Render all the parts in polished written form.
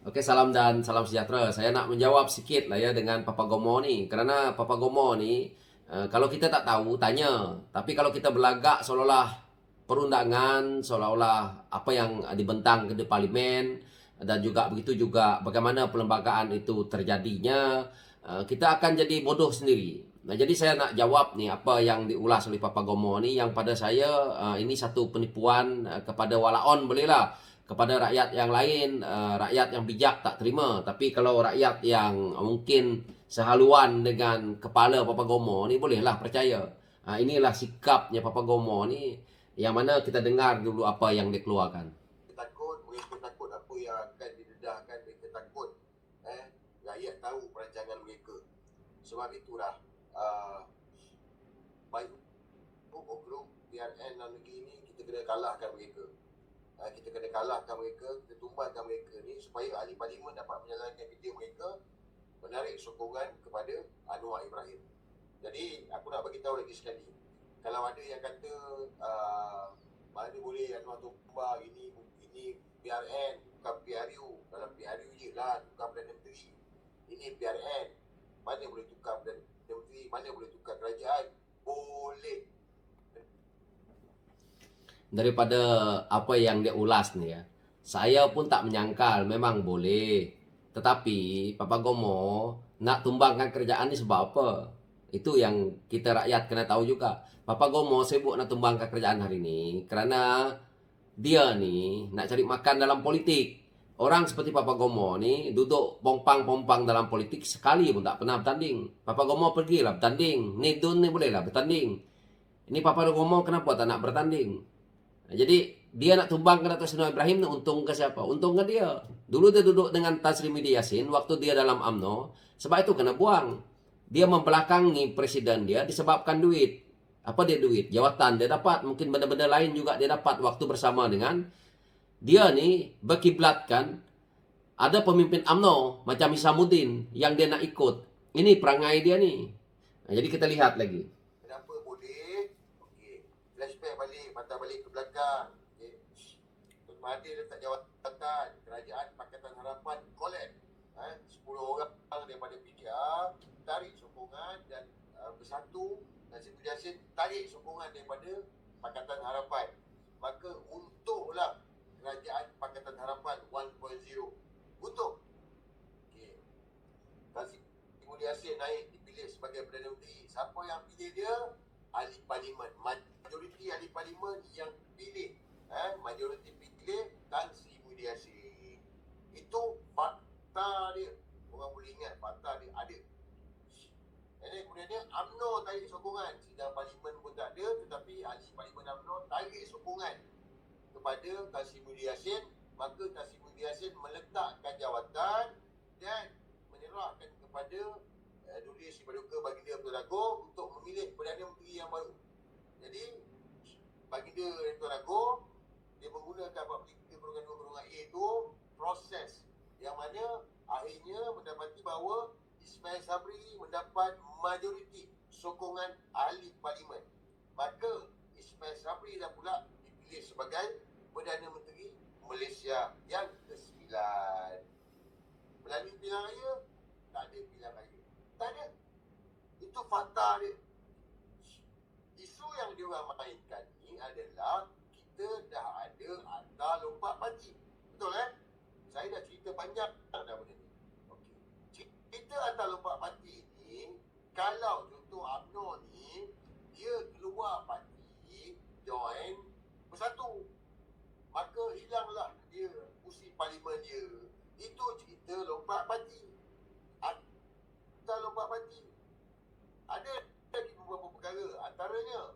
Oke, salam dan salam sejahtera. Saya nak menjawab sikit lah ya dengan Papa Gomo ni. Kerana Papa Gomo ni, kalau kita tak tahu, tanya. Tapi kalau kita berlagak seolah-olah perundangan, seolah-olah apa yang dibentang di parlimen, dan juga begitu juga bagaimana perlembagaan itu terjadinya, kita akan jadi bodoh sendiri. Nah, jadi saya nak jawab nih apa yang diulas oleh Papa Gomo ni yang pada saya ini satu penipuan kepada walaon bolehlah kepada rakyat yang lain, rakyat yang bijak tak terima. Tapi kalau rakyat yang mungkin sehaluan dengan kepala Papa Gomo ni bolehlah percaya. Inilah sikapnya Papa Gomo ni yang mana kita dengar dulu apa yang dia keluarkan. Mereka takut apa yang akan didedahkan, mereka takut rakyat tahu perancangan mereka. Sebab itulah baik grup PRN dalam negeri ni kita kena kalahkan mereka. Kita kena kalahkan mereka, kita tumbangkan mereka ni supaya ahli parlimen dapat menjalankan kerja mereka, menarik sokongan kepada Anwar Ibrahim. Jadi aku nak bagi tahu lagi sekali, kalau ada yang kata mana boleh Anwar tumbang, ini PRN bukan PRU. Kalau PRU je lah tukar Perdana Menteri, ini PRN. Mana boleh tukar Perdana Menteri, mana boleh tukar kerajaan? Boleh. Daripada apa yang dia ulas ni ya, saya pun tak menyangkal memang boleh. Tetapi Papa Gomo nak tumbangkan kerajaan ni sebab apa? Itu yang kita rakyat kena tahu juga. Papa Gomo sibuk nak tumbangkan kerajaan hari ni kerana dia ni nak cari makan dalam politik. Orang seperti Papa Gomo ni duduk pompang-pompang dalam politik sekali pun tak pernah bertanding. Papa Gomo pergilah bertanding. Ni Dun ni bolehlah bertanding. Ini Papa Gomo kenapa tak nak bertanding? Jadi dia nak tumbangkan Dato' Seri Ibrahim nak untung ke siapa? Untung ke dia. Dulu dia duduk dengan Tan Sri Muhyiddin Yassin waktu dia dalam UMNO. Sebab itu kena buang. Dia membelakangi presiden dia disebabkan duit. Apa dia duit? Jawatan dia dapat. Mungkin benda-benda lain juga dia dapat waktu bersama dengan dia ni berkiblatkan ada pemimpin UMNO macam Hisamuddin yang dia nak ikut. Ini perangai dia ni. Jadi kita lihat lagi. Kenapa boleh? Okey. Flashback balik, patah balik ke belakang. Okey. Tun Mahathir letak jawatan, Kerajaan Pakatan Harapan collapse. 10 orang daripada PKR tarik sokongan dan bersatu, dan Siti Yassin tarik sokongan daripada Pakatan Harapan. Maka untuklah Kerajaan Pakatan Harapan 1.0. Untuk. Okey. Siti Yassin naik dipilih sebagai Perdana Menteri. Siapa yang pilih dia? Ahli parlimen. Majoriti ahli parlimen yang pilih. Majoriti pilih Tan Sri Muhyiddin. Itu fakta dia. Orang boleh ingat fakta dia ada. Jadi kemudiannya UMNO tarik sokongan. Sidang parlimen pun tak ada, tetapi ahli parlimen UMNO tarik sokongan kepada Tan Sri Muhyiddin. Maka Tan Sri Muhyiddin meletakkan jawatan dan menyerahkan kepada Duli Sri Paduka Baginda Tuan Agong untuk memilih Perdana Menteri yang baru. Jadi Baginda Tuan Agong dia menggunakan 43.2 A itu proses yang mana akhirnya mendapati bahawa Ismail Sabri mendapat majoriti sokongan ahli parlimen. Maka Ismail Sabri dah pula dipilih sebagai Perdana Menteri Malaysia yang ke-9. Melalui pilihan raya? Tak ada pilihan raya. Tak ada. Itu fakta dia. Isu yang diorang mainkan ni adalah kita dah ada akta lompat parti. Betul kan? Saya dah cerita panjang dah benda ni. Okey. Cerita akta lompat parti ni, kalau contoh UMNO ni, dia keluar parti, join, bersatu, maka hilanglah dia kursi parlimen dia. Itu cerita lompat parti. Akta lompat parti. Ada lagi beberapa perkara. Antaranya,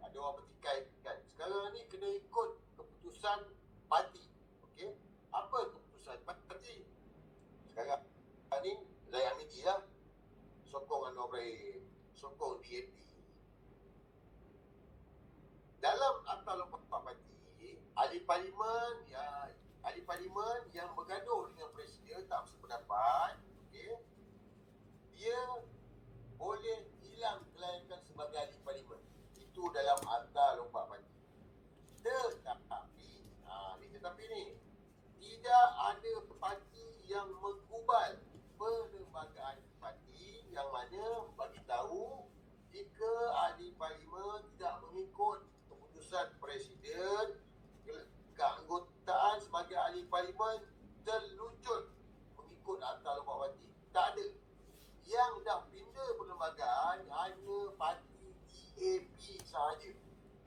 ada orang bertikaikan. Sekarang ni kena ikut keputusan parti. Okey? Apa keputusan parti? Sekarang ni, Zahid Hamidi lah. Sokong Anwar Ibrahim. Sokong DAP. Dalam akta lompat parti, ahli parlimen yang bergaduh dengan presiden tak bersependapat, okey, dia boleh hilang kelayakan sebagai ahli parlimen. Itu dalam akta lompat parti. Tetapi ni, tidak ada parti yang terlucut mengikut Akta Lembah Parti. Tak ada. Yang dah pindah perlembagaan hanya parti DAP sahaja.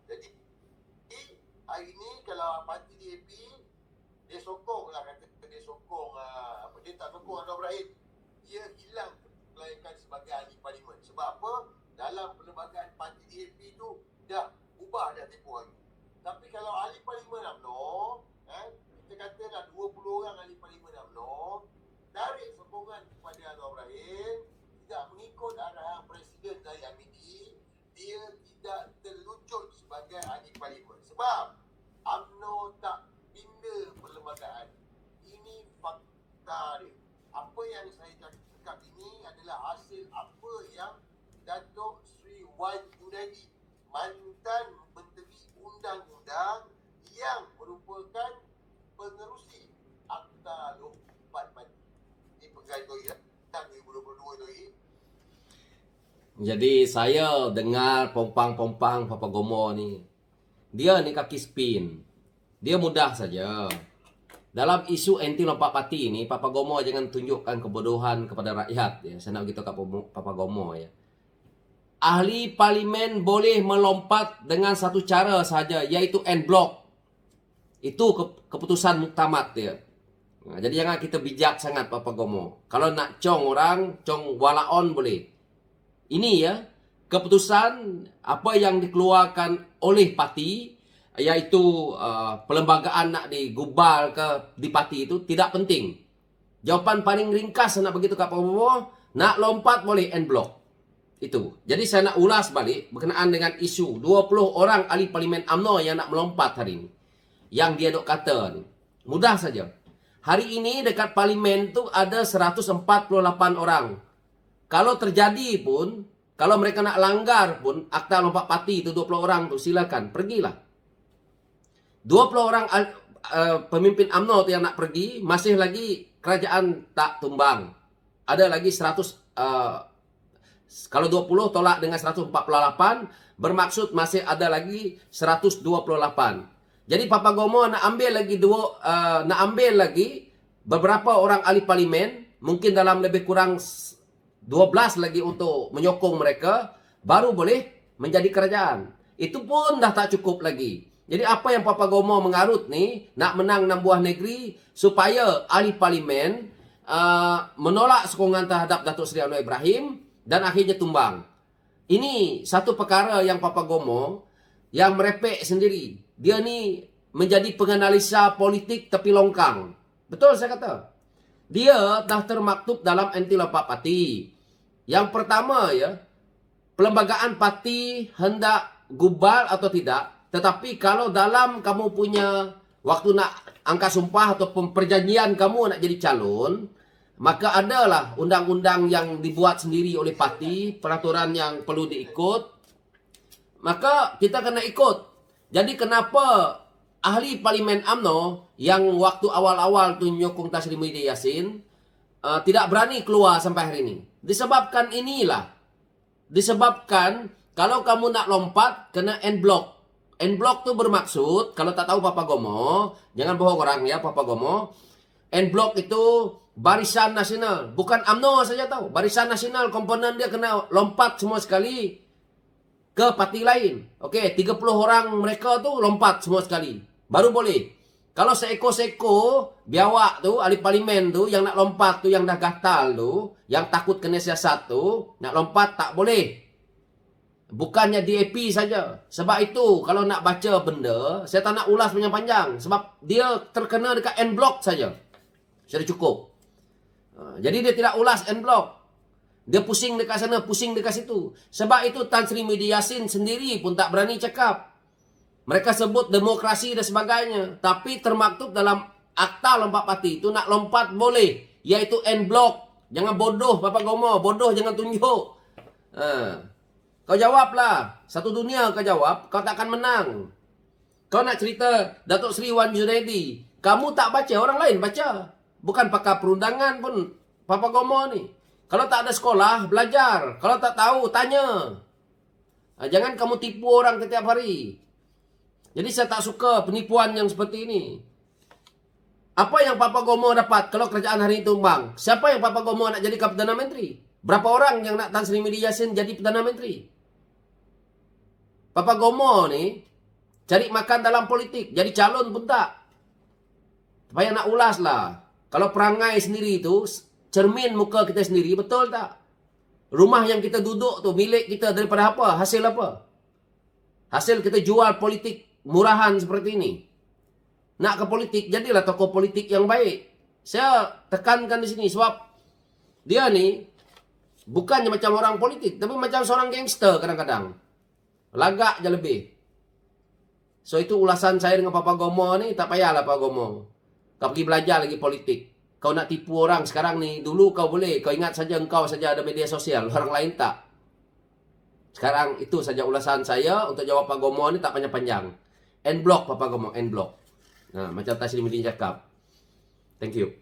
Jadi hari ini kalau parti DAP dia sokong lah, kata dia sokong dia tak sokong Anwar Ibrahim, dia hilang kelayakan sebagai ahli parlimen. Sebab apa? Dalam perlembagaan parti DAP tu dah ubah dah tempoh hari. Tapi kalau ahli parlimen UMNO, kita katalah 20 orang ahli parlimen UMNO tarik sokongan kepada Anwar Ibrahim, tidak mengikut arahan Presiden Zahid Hamidi, dia tidak terlucut sebagai ahli parlimen. Sebab UMNO tak pindah perlembagaan. Ini fakta dia. Apa yang saya cakap ini adalah hasil apa yang Datuk Sri Wan Junaidi, mantan Menteri Undang-Undang yang merupakan pengerusi Akta Lompat Parti di Pegawai Toyi tahun 2022 Toyi. Jadi saya dengar pompang-pompang Papa Gomo ni. Dia ni kaki spin. Dia mudah saja. Dalam isu anti lompat parti ini, Papa Gomo jangan tunjukkan kebodohan kepada rakyat. Ya. Saya nak beritahu kat Papa Gomo ya. Ahli parlimen boleh melompat dengan satu cara saja, iaitu en bloc. Itu keputusan muktamad dia. Nah, jadi jangan kita bijak sangat Papa Gomo. Kalau nak cong orang, cong walaon boleh. Ini ya, keputusan apa yang dikeluarkan oleh parti, iaitu perlembagaan nak digubal ke di parti itu tidak penting. Jawapan paling ringkas nak begitu kat Papa Gomo, nak lompat boleh en bloc. Itu. Jadi saya nak ulas balik berkenaan dengan isu 20 orang ahli parlimen UMNO yang nak melompat hari ini. Yang dia dok kata ni. Mudah saja. Hari ini dekat parlimen tu ada 148 orang. Kalau terjadi pun, kalau mereka nak langgar pun akta lompat parti itu 20 orang tu silakan, pergilah. 20 orang pemimpin UMNO tu yang nak pergi, masih lagi kerajaan tak tumbang. Ada lagi 100 kalau 20 tolak dengan 148, bermaksud masih ada lagi 128. Jadi Papa Gomo nak ambil lagi beberapa orang ahli parlimen, mungkin dalam lebih kurang 12 lagi untuk menyokong mereka, baru boleh menjadi kerajaan. Itu pun dah tak cukup lagi. Jadi apa yang Papa Gomo mengarut ni, nak menang 6 buah negeri supaya ahli parlimen menolak sokongan terhadap Datuk Seri Anwar Ibrahim dan akhirnya tumbang. Ini satu perkara yang Papa Gomo yang merepek sendiri. Dia ni menjadi penganalisa politik tepi longkang. Betul saya kata. Dia dah termaktub dalam anti lompat parti. Yang pertama ya, perlembagaan parti hendak gubal atau tidak. Tetapi kalau dalam kamu punya waktu nak angkat sumpah atau perjanjian kamu nak jadi calon, maka adalah undang-undang yang dibuat sendiri oleh parti, peraturan yang perlu diikut. Maka kita kena ikut. Jadi kenapa ahli parlimen UMNO yang waktu awal-awal tu menyokong Tan Sri Muhyiddin Yassin tidak berani keluar sampai hari ini? Disebabkan inilah. Disebabkan kalau kamu nak lompat, kena en bloc. En bloc tu bermaksud, kalau tak tahu Papa Gomo, jangan bohong orang ya Papa Gomo. En bloc itu Barisan Nasional, bukan UMNO saja tahu. Barisan Nasional komponen dia kena lompat semua sekali ke parti lain. Okey, 30 orang mereka tu lompat semua sekali. Baru boleh. Kalau seekor-sekor biawak tu, ahli parlimen tu yang nak lompat tu, yang dah gatal tu, yang takut kena siasat tu, nak lompat tak boleh. Bukannya DAP saja. Sebab itu kalau nak baca benda, saya tak nak ulas panjang-panjang sebab dia terkena dekat en bloc saja. Sudah cukup. Jadi dia tidak ulas en bloc. Dia pusing dekat sana, pusing dekat situ. Sebab itu Tan Sri Muhyiddin Yassin sendiri pun tak berani cakap. Mereka sebut demokrasi dan sebagainya. Tapi termaktub dalam akta lompat parti itu nak lompat boleh. Iaitu en bloc. Jangan bodoh Papa Gomo. Bodoh jangan tunjuk. Kau jawablah. Satu dunia kau jawab. Kau tak akan menang. Kau nak cerita Datuk Seri Wan Junaidi. Kamu tak baca, orang lain baca. Bukan pakar perundangan pun Papa Gomo ni. Kalau tak ada sekolah, belajar. Kalau tak tahu, tanya. Jangan kamu tipu orang setiap hari. Jadi saya tak suka penipuan yang seperti ini. Apa yang Papa Gomo dapat kalau kerajaan hari ini tumbang? Siapa yang Papa Gomo nak jadi Perdana Menteri? Berapa orang yang nak Tan Sri Muhyiddin Yassin jadi Perdana Menteri? Papa Gomo ni cari makan dalam politik, jadi calon pun tak. Supaya nak ulas lah. Kalau perangai sendiri itu cermin muka kita sendiri, betul tak? Rumah yang kita duduk tu milik kita daripada apa? Hasil apa? Hasil kita jual politik murahan seperti ini. Nak ke politik, jadilah tokoh politik yang baik. Saya tekankan di sini sebab dia ni bukannya macam orang politik, tapi macam seorang gangster kadang-kadang. Lagak je lebih. So itu ulasan saya dengan Papa Gomo ni, tak payahlah Papa Gomo. Kau pergi belajar lagi politik. Kau nak tipu orang sekarang ni, dulu kau boleh. Kau ingat saja engkau saja ada media sosial, orang lain tak. Sekarang itu saja ulasan saya untuk jawab Pak Gomo ni, tak panjang-panjang. End block Papa Gomo, end block. Nah, macam Tan Sri Muhyiddin cakap. Thank you.